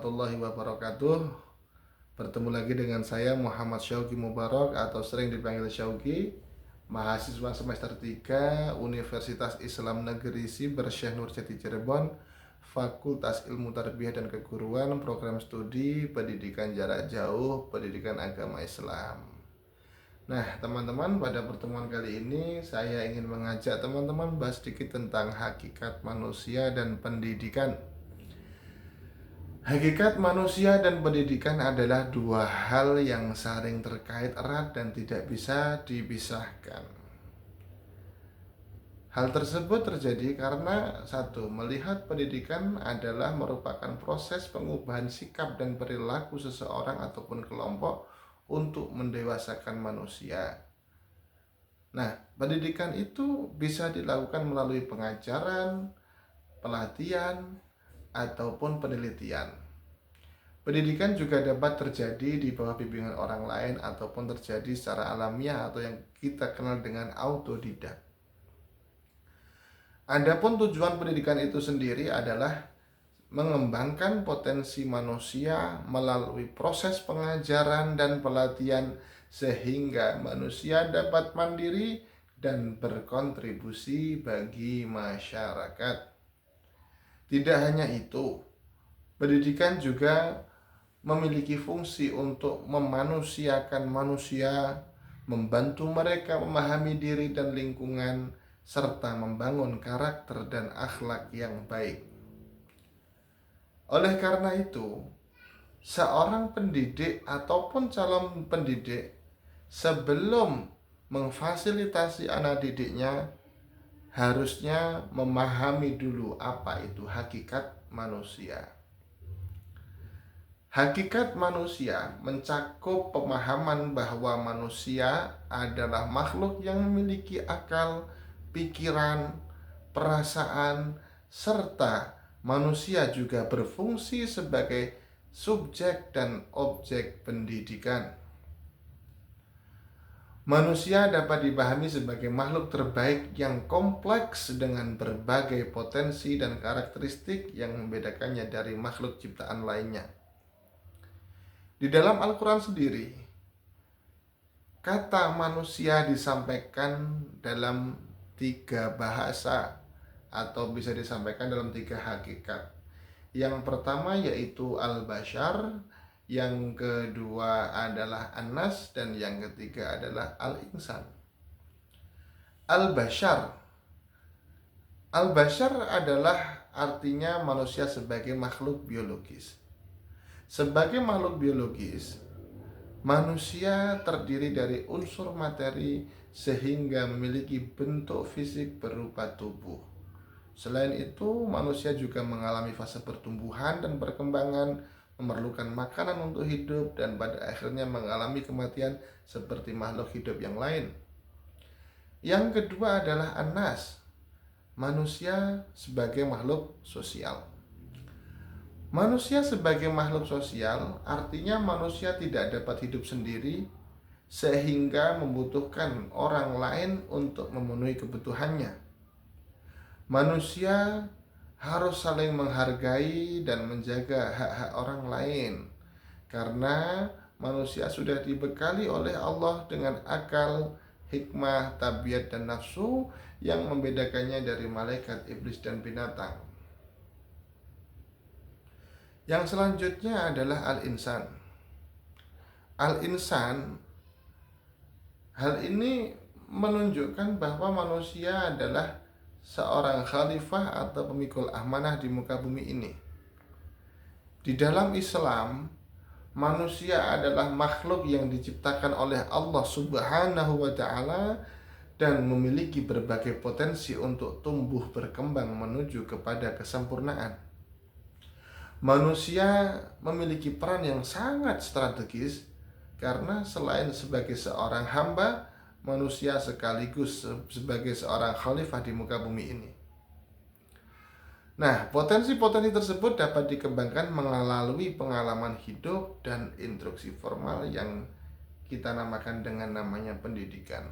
warahmatullahi wabarakatuh. Bertemu lagi dengan saya Muhammad Syauqi Mubarak atau sering dipanggil Syauqi, mahasiswa semester 3 Universitas Islam Negeri Siber Syekh Nurjati Cirebon, Fakultas Ilmu Tarbiyah dan Keguruan, Program Studi Pendidikan Jarak Jauh, Pendidikan Agama Islam. Nah, teman-teman, pada pertemuan kali ini saya ingin mengajak teman-teman bahas sedikit tentang hakikat manusia dan pendidikan. Hakikat manusia dan pendidikan adalah dua hal yang saling terkait erat dan tidak bisa dipisahkan. Hal tersebut terjadi karena satu, melihat pendidikan adalah merupakan proses pengubahan sikap dan perilaku seseorang ataupun kelompok untuk mendewasakan manusia. Nah, pendidikan itu bisa dilakukan melalui pengajaran, pelatihan, ataupun penelitian. Pendidikan juga dapat terjadi di bawah bimbingan orang lain ataupun terjadi secara alamiah atau yang kita kenal dengan autodidak. Adapun tujuan pendidikan itu sendiri adalah mengembangkan potensi manusia melalui proses pengajaran dan pelatihan sehingga manusia dapat mandiri dan berkontribusi bagi masyarakat. Tidak hanya itu, pendidikan juga memiliki fungsi untuk memanusiakan manusia, membantu mereka memahami diri dan lingkungan, serta membangun karakter dan akhlak yang baik. Oleh karena itu, seorang pendidik ataupun calon pendidik sebelum memfasilitasi anak didiknya harusnya memahami dulu apa itu hakikat manusia. Hakikat manusia mencakup pemahaman bahwa manusia adalah makhluk yang memiliki akal, pikiran, perasaan, serta manusia juga berfungsi sebagai subjek dan objek pendidikan. Manusia dapat dipahami sebagai makhluk terbaik yang kompleks dengan berbagai potensi dan karakteristik yang membedakannya dari makhluk ciptaan lainnya. Di dalam Al-Quran sendiri, kata manusia disampaikan dalam 3 bahasa atau bisa disampaikan dalam 3 hakikat. Yang pertama yaitu al-bashar, yang kedua adalah an-nas, dan yang ketiga adalah al-insan. Al-bashar adalah artinya manusia sebagai makhluk biologis. Sebagai makhluk biologis, manusia terdiri dari unsur materi sehingga memiliki bentuk fisik berupa tubuh. Selain itu, manusia juga mengalami fase pertumbuhan dan perkembangan, memerlukan makanan untuk hidup, dan pada akhirnya mengalami kematian seperti makhluk hidup yang lain. Yang kedua adalah an-nas, manusia sebagai makhluk sosial. Manusia sebagai makhluk sosial artinya manusia tidak dapat hidup sendiri sehingga membutuhkan orang lain untuk memenuhi kebutuhannya. Manusia harus saling menghargai dan menjaga hak-hak orang lain karena manusia sudah dibekali oleh Allah dengan akal, hikmah, tabiat, dan nafsu yang membedakannya dari malaikat, iblis, dan binatang. Yang selanjutnya adalah al-insan. Al-insan, hal ini menunjukkan bahwa manusia adalah seorang khalifah atau pemikul amanah di muka bumi ini. Di dalam Islam, manusia adalah makhluk yang diciptakan oleh Allah Subhanahu wa Ta'ala dan memiliki berbagai potensi untuk tumbuh berkembang menuju kepada kesempurnaan. Manusia memiliki peran yang sangat strategis karena selain sebagai seorang hamba, manusia sekaligus sebagai seorang khalifah di muka bumi ini. Nah, potensi-potensi tersebut dapat dikembangkan melalui pengalaman hidup dan instruksi formal yang kita namakan dengan namanya pendidikan.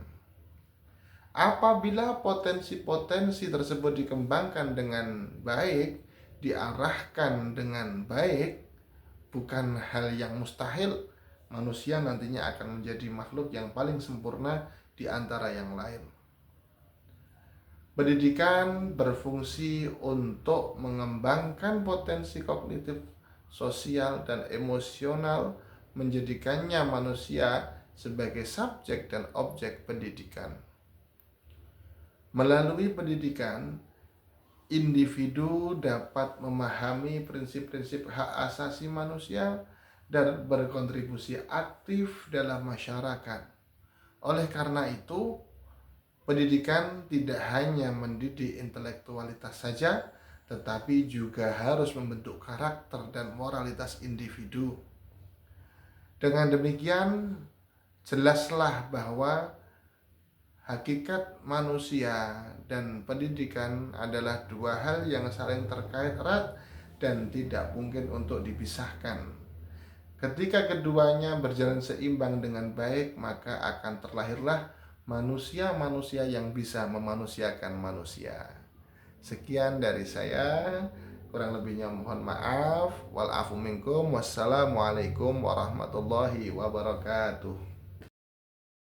Apabila potensi-potensi tersebut dikembangkan dengan baik, diarahkan dengan baik, bukan hal yang mustahil. Manusia nantinya akan menjadi makhluk yang paling sempurna di antara yang lain. Pendidikan berfungsi untuk mengembangkan potensi kognitif, sosial, dan emosional, menjadikannya manusia sebagai subjek dan objek pendidikan. Melalui pendidikan, individu dapat memahami prinsip-prinsip hak asasi manusia dan berkontribusi aktif dalam masyarakat. Oleh karena itu, pendidikan tidak hanya mendidik intelektualitas saja, tetapi juga harus membentuk karakter dan moralitas individu. Dengan demikian, jelaslah bahwa hakikat manusia dan pendidikan adalah dua hal yang saling terkait erat dan tidak mungkin untuk dipisahkan. Ketika keduanya berjalan seimbang dengan baik, maka akan terlahirlah manusia-manusia yang bisa memanusiakan manusia. Sekian dari saya, kurang lebihnya mohon maaf. Wal afu minkum. Wassalamualaikum warahmatullahi wabarakatuh.